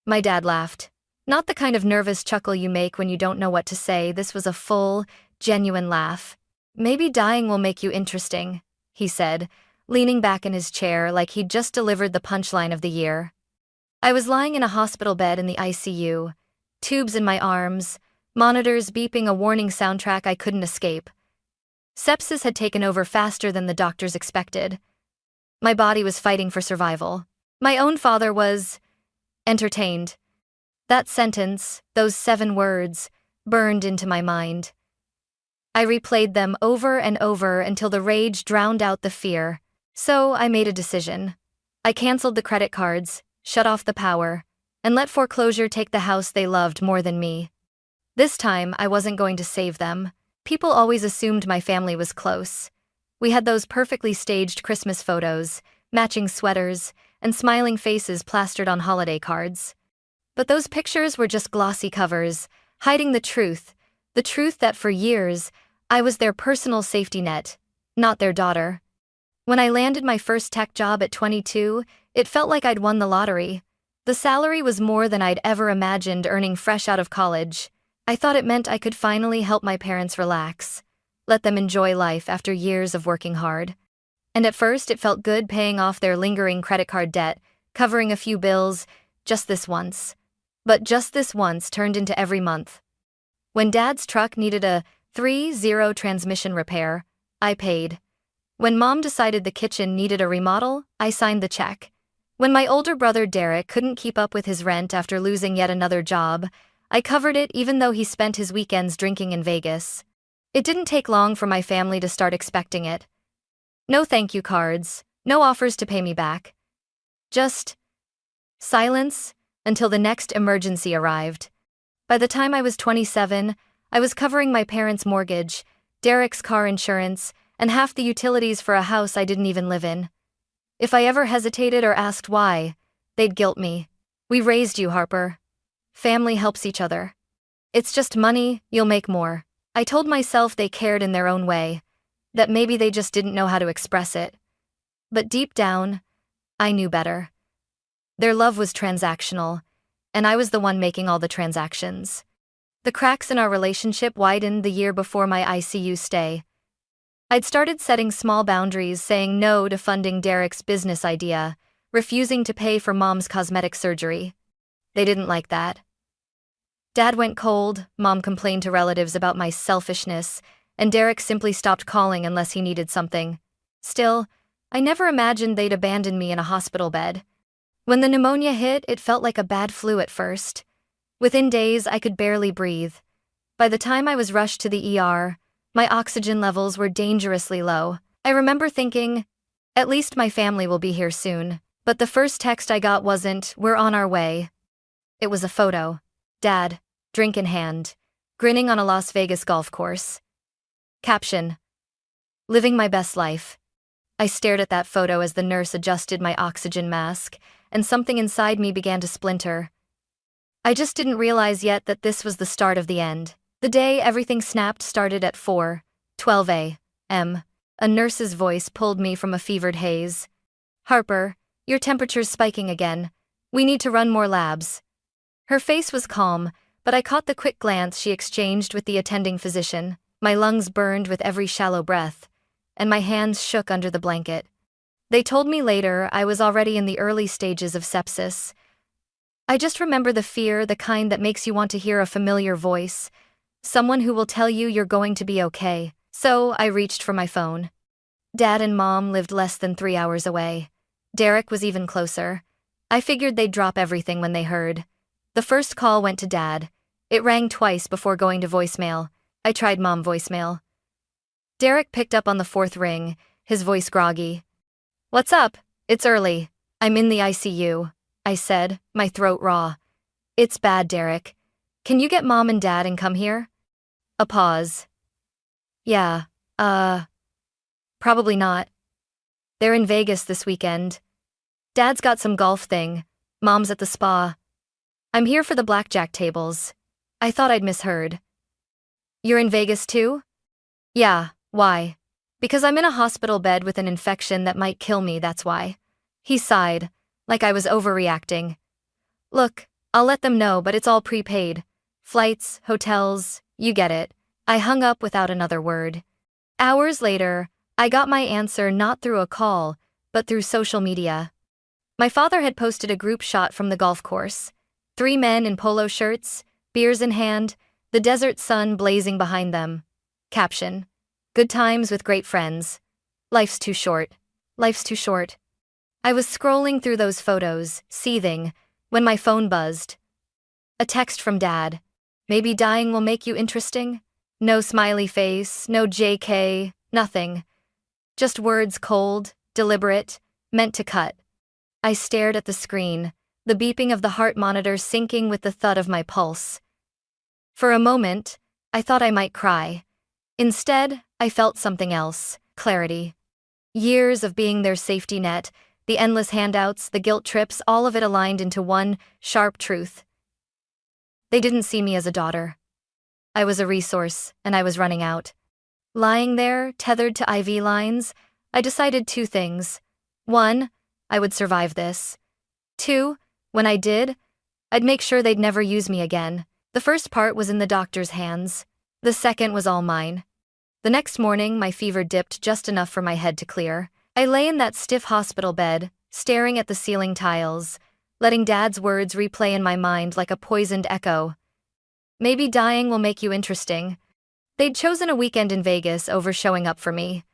My dad laughed. Not the kind of nervous chuckle you make when you don't know what to say. This was a full, genuine laugh. Maybe dying will make you interesting, he said, leaning back in his chair like he'd just delivered the punchline of the year. I was lying in a hospital bed in the ICU, tubes in my arms, monitors beeping a warning soundtrack I couldn't escape. Sepsis had taken over faster than the doctors expected. My body was fighting for survival. My own father was entertained. That sentence, those 7 words, burned into my mind. I replayed them over and over until the rage drowned out the fear. So I made a decision. I canceled the credit cards, shut off the power, and let foreclosure take the house they loved more than me. This time, I wasn't going to save them. People always assumed my family was close. We had those perfectly staged Christmas photos, matching sweaters, and smiling faces plastered on holiday cards. But those pictures were just glossy covers, hiding the truth that for years, I was their personal safety net, not their daughter. When I landed my first tech job at 22, it felt like I'd won the lottery. The salary was more than I'd ever imagined earning fresh out of college. I thought it meant I could finally help my parents relax, let them enjoy life after years of working hard. And at first it felt good paying off their lingering credit card debt, covering a few bills, just this once. But just this once turned into every month. When Dad's truck needed a 3.0 transmission repair, I paid. When Mom decided the kitchen needed a remodel, I signed the check. When my older brother Derek couldn't keep up with his rent after losing yet another job, I covered it even though he spent his weekends drinking in Vegas. It didn't take long for my family to start expecting it. No thank you cards, no offers to pay me back. Just silence until the next emergency arrived. By the time I was 27, I was covering my parents' mortgage, Derek's car insurance, and half the utilities for a house I didn't even live in. If I ever hesitated or asked why, they'd guilt me. We raised you, Harper. Family helps each other. It's just money, you'll make more. I told myself they cared in their own way, that maybe they just didn't know how to express it. But deep down, I knew better. Their love was transactional, and I was the one making all the transactions. The cracks in our relationship widened the year before my ICU stay. I'd started setting small boundaries, saying no to funding Derek's business idea, refusing to pay for Mom's cosmetic surgery. They didn't like that. Dad went cold, Mom complained to relatives about my selfishness, and Derek simply stopped calling unless he needed something. Still, I never imagined they'd abandon me in a hospital bed. When the pneumonia hit, it felt like a bad flu at first. Within days, I could barely breathe. By the time I was rushed to the ER, my oxygen levels were dangerously low. I remember thinking, at least my family will be here soon. But the first text I got wasn't, "We're on our way." It was a photo. Dad, drink in hand, grinning on a Las Vegas golf course. Caption: living my best life. I stared at that photo as the nurse adjusted my oxygen mask, and something inside me began to splinter. I just didn't realize yet that this was the start of the end. The day everything snapped started at 4:12 a.m. A nurse's voice pulled me from a fevered haze. "Harper, your temperature's spiking again. We need to run more labs." Her face was calm, but I caught the quick glance she exchanged with the attending physician. My lungs burned with every shallow breath, and my hands shook under the blanket. They told me later I was already in the early stages of sepsis. I just remember the fear, the kind that makes you want to hear a familiar voice, someone who will tell you you're going to be okay. So I reached for my phone. Dad and Mom lived less than 3 hours away. Derek was even closer. I figured they'd drop everything when they heard. The first call went to Dad. It rang twice before going to voicemail. I tried Mom voicemail. Derek picked up on the 4th ring, his voice groggy. "What's up? It's early. I'm in the ICU," I said, my throat raw. "It's bad, Derek. Can you get Mom and Dad and come here?" A pause. "Yeah, probably not. They're in Vegas this weekend. Dad's got some golf thing. Mom's at the spa. I'm here for the blackjack tables." I thought I'd misheard. "You're in Vegas too?" "Yeah, why?" "Because I'm in a hospital bed with an infection that might kill me, that's why." He sighed, like I was overreacting. "Look, I'll let them know, but it's all prepaid. Flights, hotels, you get it. I hung up without another word. Hours later, I got my answer not through a call, but through social media. My father had posted a group shot from the golf course. 3 men in polo shirts, beers in hand, the desert sun blazing behind them. Caption: good times with great friends. Life's too short. Life's too short. I was scrolling through those photos, seething, when my phone buzzed. A text from Dad. Maybe dying will make you interesting? No smiley face, no JK, nothing. Just words cold, deliberate, meant to cut. I stared at the screen, the beeping of the heart monitor syncing with the thud of my pulse. For a moment, I thought I might cry. Instead, I felt something else: clarity. Years of being their safety net, the endless handouts, the guilt trips, all of it aligned into one sharp truth. They didn't see me as a daughter. I was a resource, and I was running out. Lying there, tethered to IV lines, I decided 2 things. 1, I would survive this. 2, when I did, I'd make sure they'd never use me again. The first part was in the doctor's hands. The second was all mine. The next morning, my fever dipped just enough for my head to clear. I lay in that stiff hospital bed, staring at the ceiling tiles, letting Dad's words replay in my mind like a poisoned echo. Maybe dying will make you interesting. They'd chosen a weekend in Vegas over showing up for me.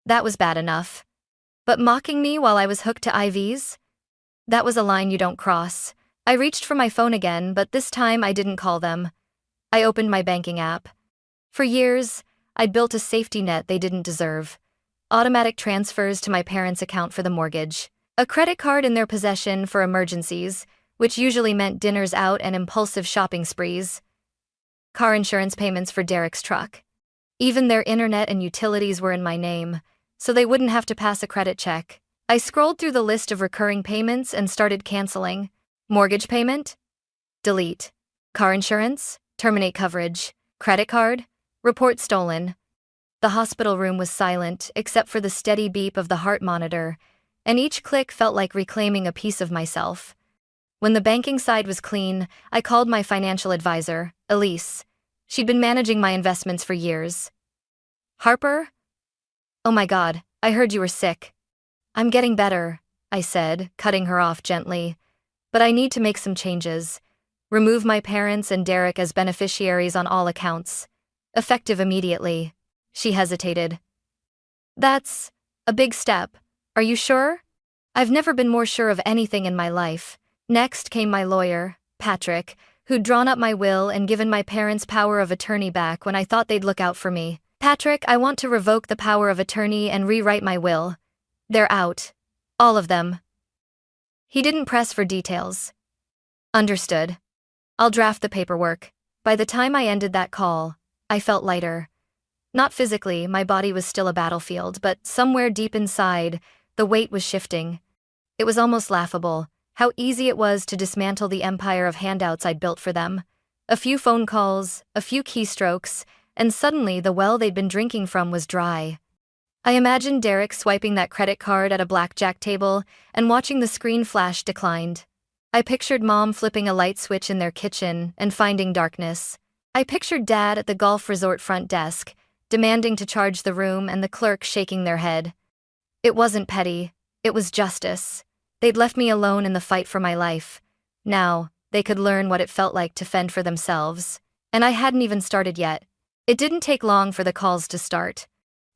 That was bad enough. But mocking me while I was hooked to IVs? That was a line you don't cross. I reached for my phone again, but this time I didn't call them. I opened my banking app. For years, I'd built a safety net they didn't deserve. Automatic transfers to my parents' account for the mortgage. A credit card in their possession for emergencies, which usually meant dinners out and impulsive shopping sprees. Car insurance payments for Derek's truck. Even their internet and utilities were in my name, so they wouldn't have to pass a credit check. I scrolled through the list of recurring payments and started canceling. Mortgage payment? Delete. Car insurance? Terminate coverage. Credit card? Report stolen. The hospital room was silent, except for the steady beep of the heart monitor, and each click felt like reclaiming a piece of myself. When the banking side was clean, I called my financial advisor, Elise. She'd been managing my investments for years. Harper? Oh my God, I heard you were sick. I'm getting better, I said, cutting her off gently. But I need to make some changes. Remove my parents and Derek as beneficiaries on all accounts. Effective immediately. She hesitated. That's a big step. Are you sure? I've never been more sure of anything in my life. Next came my lawyer, Patrick, who'd drawn up my will and given my parents power of attorney back when I thought they'd look out for me. Patrick, I want to revoke the power of attorney and rewrite my will. They're out. All of them. He didn't press for details. Understood. I'll draft the paperwork. By the time I ended that call, I felt lighter. Not physically, my body was still a battlefield, but somewhere deep inside, the weight was shifting. It was almost laughable, how easy it was to dismantle the empire of handouts I'd built for them. A few phone calls, a few keystrokes, and suddenly the well they'd been drinking from was dry. I imagined Derek swiping that credit card at a blackjack table and watching the screen flash declined. I pictured Mom flipping a light switch in their kitchen and finding darkness. I pictured Dad at the golf resort front desk, demanding to charge the room and the clerk shaking their head. It wasn't petty, it was justice. They'd left me alone in the fight for my life. Now, they could learn what it felt like to fend for themselves. And I hadn't even started yet. It didn't take long for the calls to start.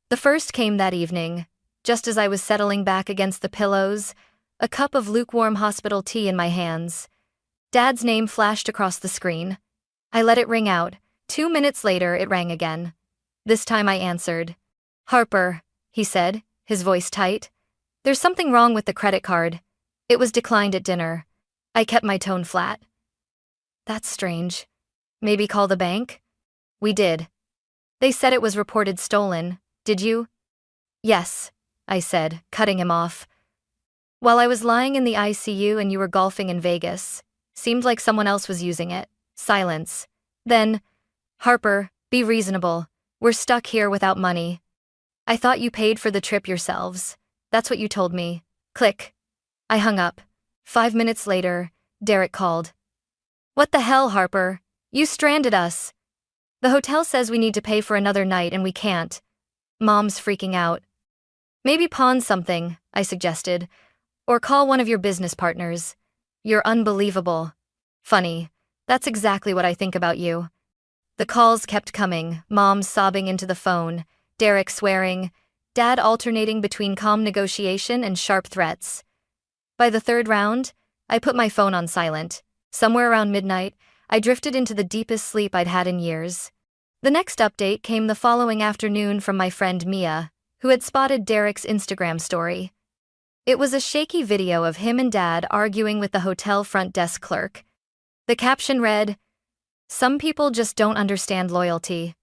The first came that evening, just as I was settling back against the pillows, a cup of lukewarm hospital tea in my hands. Dad's name flashed across the screen. I let it ring out. 2 minutes later, it rang again. This time I answered. Harper, he said, his voice tight. There's something wrong with the credit card. It was declined at dinner. I kept my tone flat. That's strange. Maybe call the bank? We did. They said it was reported stolen. Did you? Yes, I said, cutting him off. While I was lying in the ICU and you were golfing in Vegas, seemed like someone else was using it. Silence. Then, Harper, be reasonable. We're stuck here without money. I thought you paid for the trip yourselves. That's what you told me. Click. I hung up. 5 minutes later, Derek called. What the hell, Harper? You stranded us. The hotel says we need to pay for another night and we can't. Mom's freaking out. Maybe pawn something, I suggested. Or call one of your business partners. You're unbelievable. Funny. That's exactly what I think about you. The calls kept coming, Mom sobbing into the phone, Derek swearing, Dad alternating between calm negotiation and sharp threats. By the third round, I put my phone on silent. Somewhere around midnight, I drifted into the deepest sleep I'd had in years. The next update came the following afternoon from my friend Mia, who had spotted Derek's Instagram story. It was a shaky video of him and Dad arguing with the hotel front desk clerk. The caption read, "Some people just don't understand loyalty."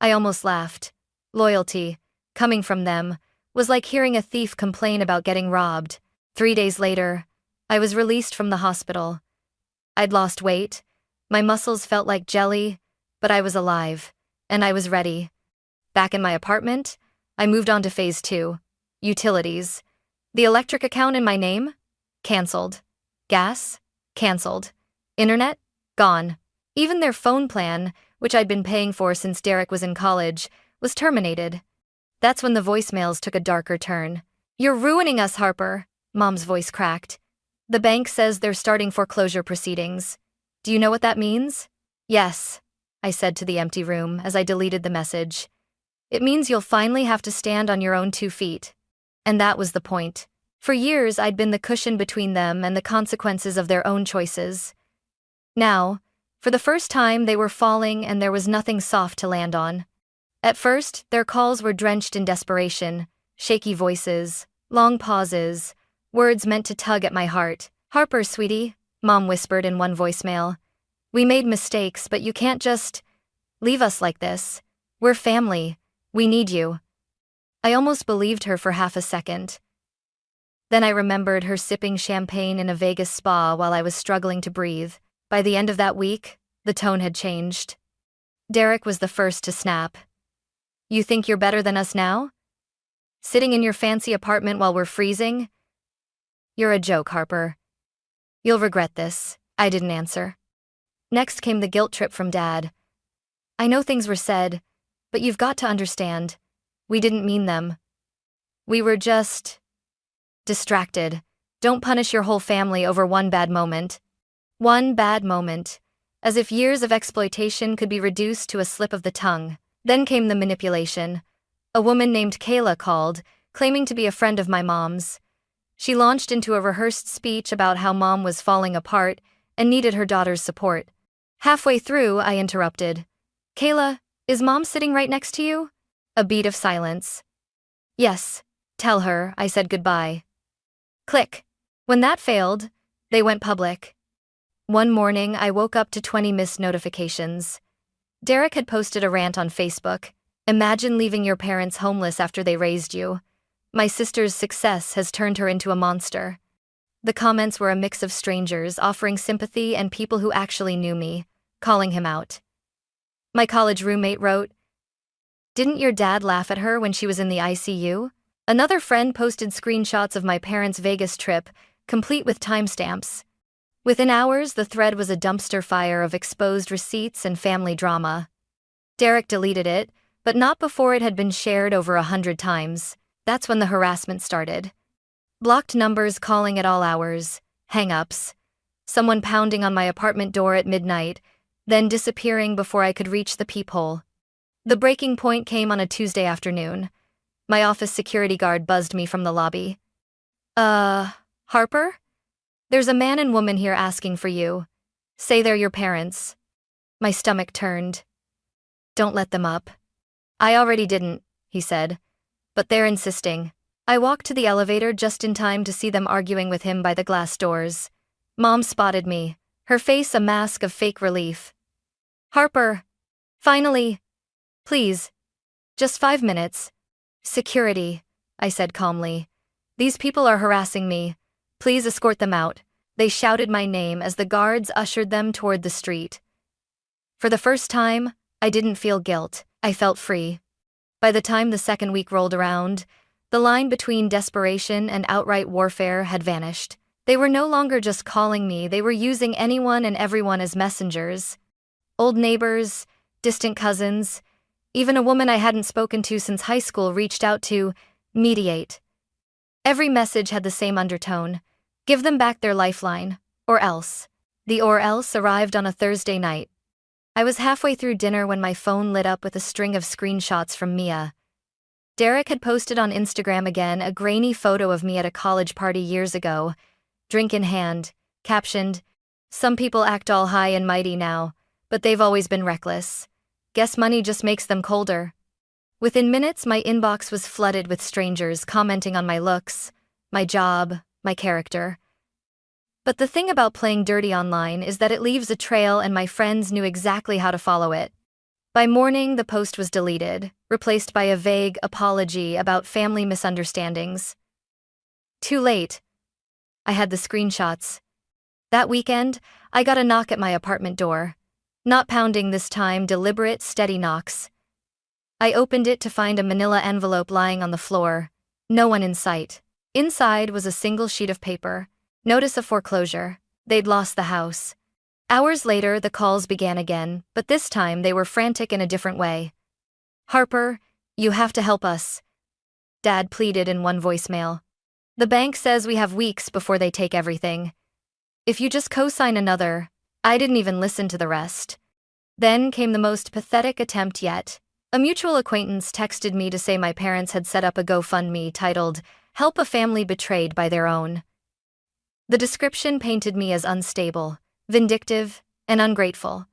I almost laughed. Loyalty, coming from them, was like hearing a thief complain about getting robbed. 3 days later, I was released from the hospital. I'd lost weight, my muscles felt like jelly, but I was alive, and I was ready. Back in my apartment, I moved on to phase 2, utilities. The electric account in my name? Cancelled. Gas? Cancelled. Internet? Gone. Even their phone plan, which I'd been paying for since Derek was in college, was terminated. That's when the voicemails took a darker turn. "You're ruining us, Harper," Mom's voice cracked. "The bank says they're starting foreclosure proceedings. Do you know what that means?" "Yes," I said to the empty room as I deleted the message. "It means you'll finally have to stand on your own 2 feet. And that was the point. For years, I'd been the cushion between them and the consequences of their own choices. Now, for the first time, they were falling and there was nothing soft to land on. At first, their calls were drenched in desperation, shaky voices, long pauses, words meant to tug at my heart. "Harper, sweetie," Mom whispered in one voicemail. "We made mistakes, but you can't just leave us like this. We're family. We need you." I almost believed her for half a second. Then I remembered her sipping champagne in a Vegas spa while I was struggling to breathe. By the end of that week, the tone had changed. Derek was the first to snap. "You think you're better than us now? Sitting in your fancy apartment while we're freezing? You're a joke, Harper. You'll regret this." I didn't answer. Next came the guilt trip from Dad. "I know things were said, but you've got to understand. We didn't mean them. We were just distracted. Don't punish your whole family over one bad moment." One bad moment. As if years of exploitation could be reduced to a slip of the tongue. Then came the manipulation. A woman named Kayla called, claiming to be a friend of my mom's. She launched into a rehearsed speech about how Mom was falling apart and needed her daughter's support. Halfway through, I interrupted. "Kayla, is Mom sitting right next to you?" A beat of silence. "Yes, tell her I said goodbye." Click. When that failed, they went public. One morning, I woke up to 20 missed notifications. Derek had posted a rant on Facebook. "Imagine leaving your parents homeless after they raised you. My sister's success has turned her into a monster." The comments were a mix of strangers offering sympathy and people who actually knew me, calling him out. My college roommate wrote, "Didn't your dad laugh at her when she was in the ICU?" Another friend posted screenshots of my parents' Vegas trip, complete with timestamps. Within hours, the thread was a dumpster fire of exposed receipts and family drama. Derek deleted it, but not before it had been shared over 100 times. That's when the harassment started. Blocked numbers calling at all hours, hang-ups, someone pounding on my apartment door at midnight, then disappearing before I could reach the peephole. The breaking point came on a Tuesday afternoon. My office security guard buzzed me from the lobby. Harper? There's a man and woman here asking for you. Say they're your parents." My stomach turned. "Don't let them up." "I already didn't," he said. "But they're insisting." I walked to the elevator just in time to see them arguing with him by the glass doors. Mom spotted me, her face a mask of fake relief. "Harper. Finally. Please. Just 5 minutes." "Security," I said calmly. "These people are harassing me. Please escort them out." They shouted my name as the guards ushered them toward the street. For the first time, I didn't feel guilt. I felt free. By the time the second week rolled around, the line between desperation and outright warfare had vanished. They were no longer just calling me, they were using anyone and everyone as messengers. Old neighbors, distant cousins, even a woman I hadn't spoken to since high school reached out to mediate. Every message had the same undertone: give them back their lifeline, or else. The or else arrived on a Thursday night. I was halfway through dinner when my phone lit up with a string of screenshots from Mia. Derek had posted on Instagram again a grainy photo of me at a college party years ago, drink in hand, captioned, "Some people act all high and mighty now, but they've always been reckless. Guess money just makes them colder." Within minutes, my inbox was flooded with strangers commenting on my looks, my job, my character. But the thing about playing dirty online is that it leaves a trail, and my friends knew exactly how to follow it. By morning, the post was deleted, replaced by a vague apology about family misunderstandings. Too late. I had the screenshots. That weekend, I got a knock at my apartment door. Not pounding this time, deliberate, steady knocks. I opened it to find a manila envelope lying on the floor. No one in sight. Inside was a single sheet of paper. Notice of foreclosure. They'd lost the house. Hours later, the calls began again, but this time they were frantic in a different way. "Harper, you have to help us," Dad pleaded in one voicemail. "The bank says we have weeks before they take everything. If you just co-sign another." I didn't even listen to the rest. Then came the most pathetic attempt yet. A mutual acquaintance texted me to say my parents had set up a GoFundMe titled, "Help a Family Betrayed by Their Own." The description painted me as unstable, vindictive, and ungrateful.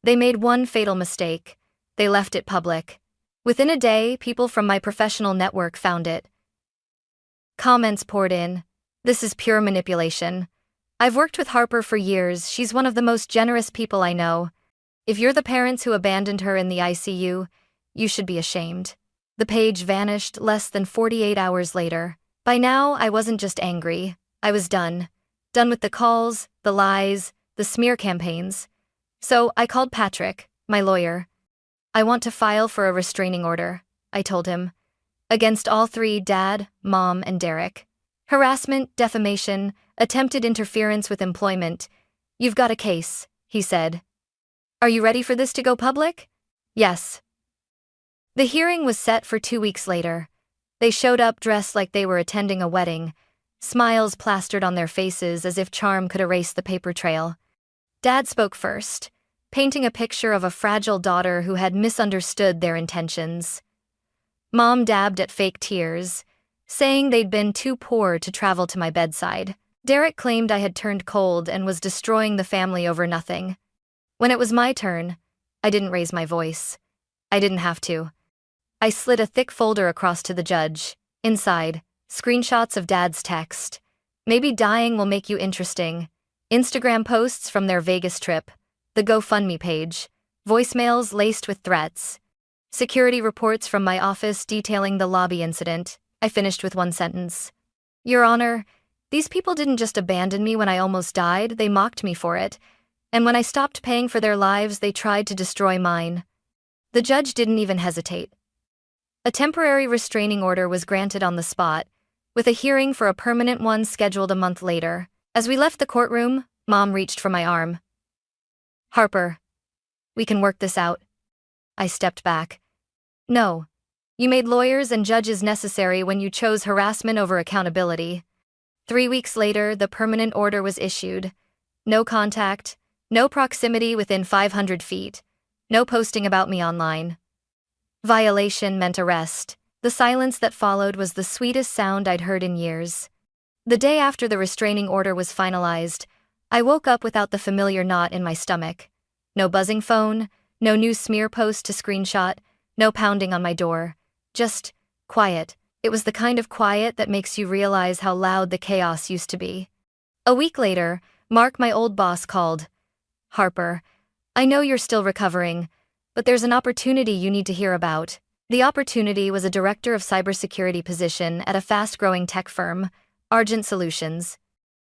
They made one fatal mistake. They left it public. Within a day, people from my professional network found it. Comments poured in. "This is pure manipulation. I've worked with Harper for years. She's one of the most generous people I know. If you're the parents who abandoned her in the ICU, you should be ashamed." The page vanished less than 48 hours later. By now, I wasn't just angry. I was done. Done with the calls, the lies, the smear campaigns. So I called Patrick, my lawyer. "I want to file for a restraining order," I told him. "Against all three: Dad, Mom, and Derek. Harassment, defamation, attempted interference with employment. You've got a case," he said. "Are you ready for this to go public?" "Yes." The hearing was set for 2 weeks later. They showed up dressed like they were attending a wedding, smiles plastered on their faces as if charm could erase the paper trail. Dad spoke first, painting a picture of a fragile daughter who had misunderstood their intentions. Mom dabbed at fake tears, saying they'd been too poor to travel to my bedside. Derek claimed I had turned cold and was destroying the family over nothing. When it was my turn, I didn't raise my voice. I didn't have to. I slid a thick folder across to the judge. Inside, screenshots of Dad's text. "Maybe dying will make you interesting." Instagram posts from their Vegas trip. The GoFundMe page. Voicemails laced with threats. Security reports from my office detailing the lobby incident. I finished with one sentence. "Your Honor, these people didn't just abandon me when I almost died, they mocked me for it. And when I stopped paying for their lives, they tried to destroy mine." The judge didn't even hesitate. A temporary restraining order was granted on the spot, with a hearing for a permanent one scheduled a month later. As we left the courtroom, Mom reached for my arm. "Harper, we can work this out." I stepped back. "No. You made lawyers and judges necessary when you chose harassment over accountability." 3 weeks later, the permanent order was issued. No contact, no proximity within 500 feet, no posting about me online. Violation meant arrest. The silence that followed was the sweetest sound I'd heard in years. The day after the restraining order was finalized, I woke up without the familiar knot in my stomach. No buzzing phone, no new smear post to screenshot, no pounding on my door. Just quiet. It was the kind of quiet that makes you realize how loud the chaos used to be. A week later, Mark, my old boss, called. "Harper, I know you're still recovering, but there's an opportunity you need to hear about." The opportunity was a director of cybersecurity position at a fast-growing tech firm, Argent Solutions.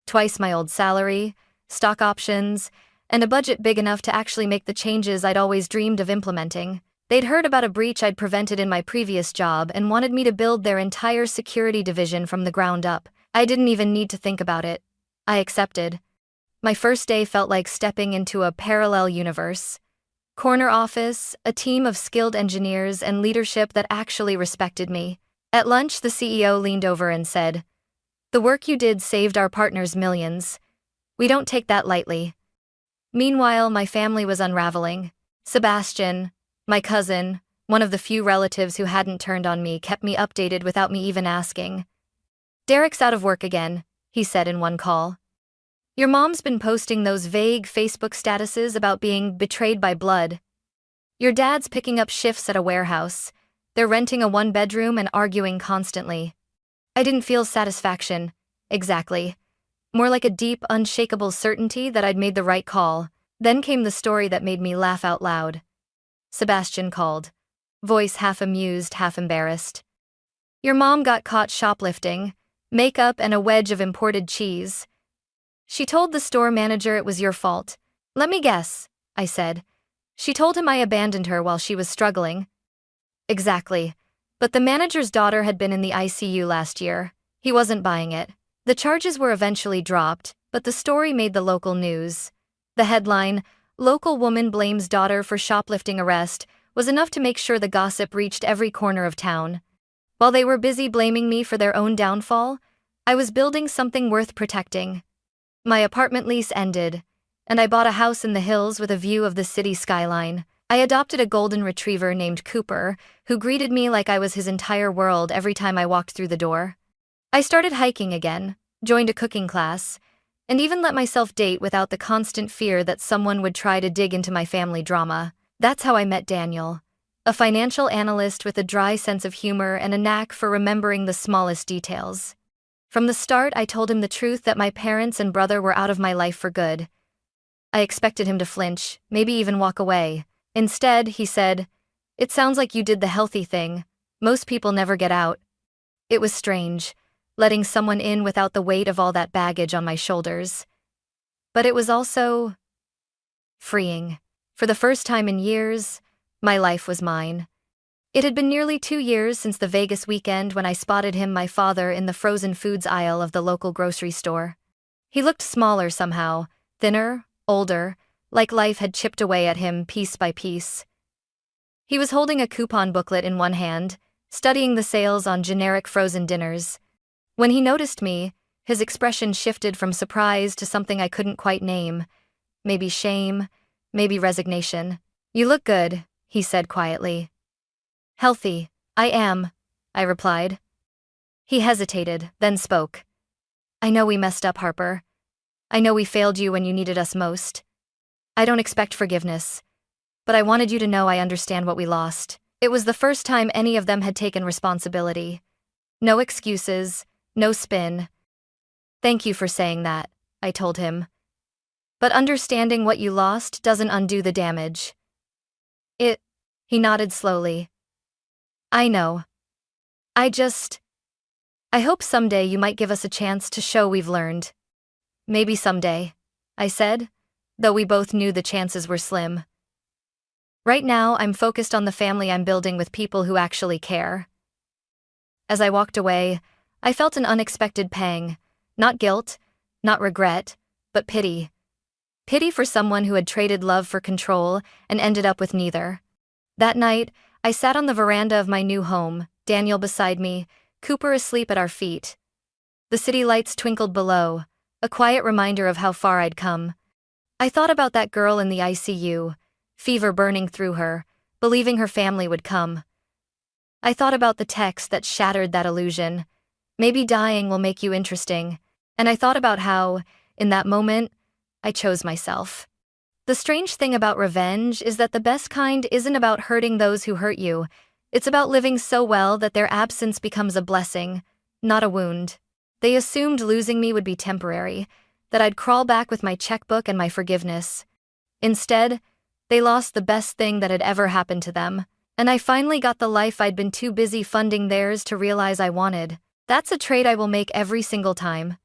Twice my old salary, stock options, and a budget big enough to actually make the changes I'd always dreamed of implementing. They'd heard about a breach I'd prevented in my previous job and wanted me to build their entire security division from the ground up. I didn't even need to think about it. I accepted. My first day felt like stepping into a parallel universe. Corner office, a team of skilled engineers, and leadership that actually respected me. At lunch, the CEO leaned over and said, "The work you did saved our partners millions. We don't take that lightly." Meanwhile, my family was unraveling. Sebastian, my cousin, one of the few relatives who hadn't turned on me, kept me updated without me even asking. "Derek's out of work again," he said in one call. "Your mom's been posting those vague Facebook statuses about being betrayed by blood. Your dad's picking up shifts at a warehouse. They're renting a one-bedroom and arguing constantly." I didn't feel satisfaction, exactly. More like a deep, unshakable certainty that I'd made the right call. Then came the story that made me laugh out loud. Sebastian called, voice half amused, half embarrassed. "Your mom got caught shoplifting, makeup and a wedge of imported cheese. She told the store manager it was your fault." "Let me guess," I said. "She told him I abandoned her while she was struggling." "Exactly. But the manager's daughter had been in the ICU last year. He wasn't buying it. The charges were eventually dropped, but the story made the local news. The headline, 'Local Woman Blames Daughter for Shoplifting Arrest,' was enough to make sure the gossip reached every corner of town. While they were busy blaming me for their own downfall, I was building something worth protecting. My apartment lease ended, and I bought a house in the hills with a view of the city skyline. I adopted a golden retriever named Cooper, who greeted me like I was his entire world every time I walked through the door. I started hiking again, joined a cooking class, and even let myself date without the constant fear that someone would try to dig into my family drama. That's how I met Daniel, a financial analyst with a dry sense of humor and a knack for remembering the smallest details. From the start, I told him the truth that my parents and brother were out of my life for good. I expected him to flinch, maybe even walk away. Instead, he said, "It sounds like you did the healthy thing. Most people never get out." It was strange, letting someone in without the weight of all that baggage on my shoulders. But it was also freeing. For the first time in years, my life was mine. It had been nearly 2 years since the Vegas weekend when I spotted him, my father, in the frozen foods aisle of the local grocery store. He looked smaller somehow, thinner, older, like life had chipped away at him piece by piece. He was holding a coupon booklet in one hand, studying the sales on generic frozen dinners. When he noticed me, his expression shifted from surprise to something I couldn't quite name. Maybe shame, maybe resignation. "You look good," he said quietly. "Healthy, I am," I replied. He hesitated, then spoke. "I know we messed up, Harper. I know we failed you when you needed us most. I don't expect forgiveness, but I wanted you to know I understand what we lost." It was the first time any of them had taken responsibility. No excuses, no spin. "Thank you for saying that," I told him. "But understanding what you lost doesn't undo the damage." He nodded slowly. "I know. I hope someday you might give us a chance to show we've learned." "Maybe someday," I said, though we both knew the chances were slim. Right now, I'm focused on the family I'm building with people who actually care. As I walked away, I felt an unexpected pang. Not guilt, not regret, but pity. Pity for someone who had traded love for control and ended up with neither. That night, I sat on the veranda of my new home, Daniel beside me, Cooper asleep at our feet. The city lights twinkled below, a quiet reminder of how far I'd come. I thought about that girl in the ICU, fever burning through her, believing her family would come. I thought about the text that shattered that illusion. "Maybe dying will make you interesting." And I thought about how, in that moment, I chose myself. The strange thing about revenge is that the best kind isn't about hurting those who hurt you. It's about living so well that their absence becomes a blessing, not a wound. They assumed losing me would be temporary, that I'd crawl back with my checkbook and my forgiveness. Instead, they lost the best thing that had ever happened to them, and I finally got the life I'd been too busy funding theirs to realize I wanted. That's a trade I will make every single time.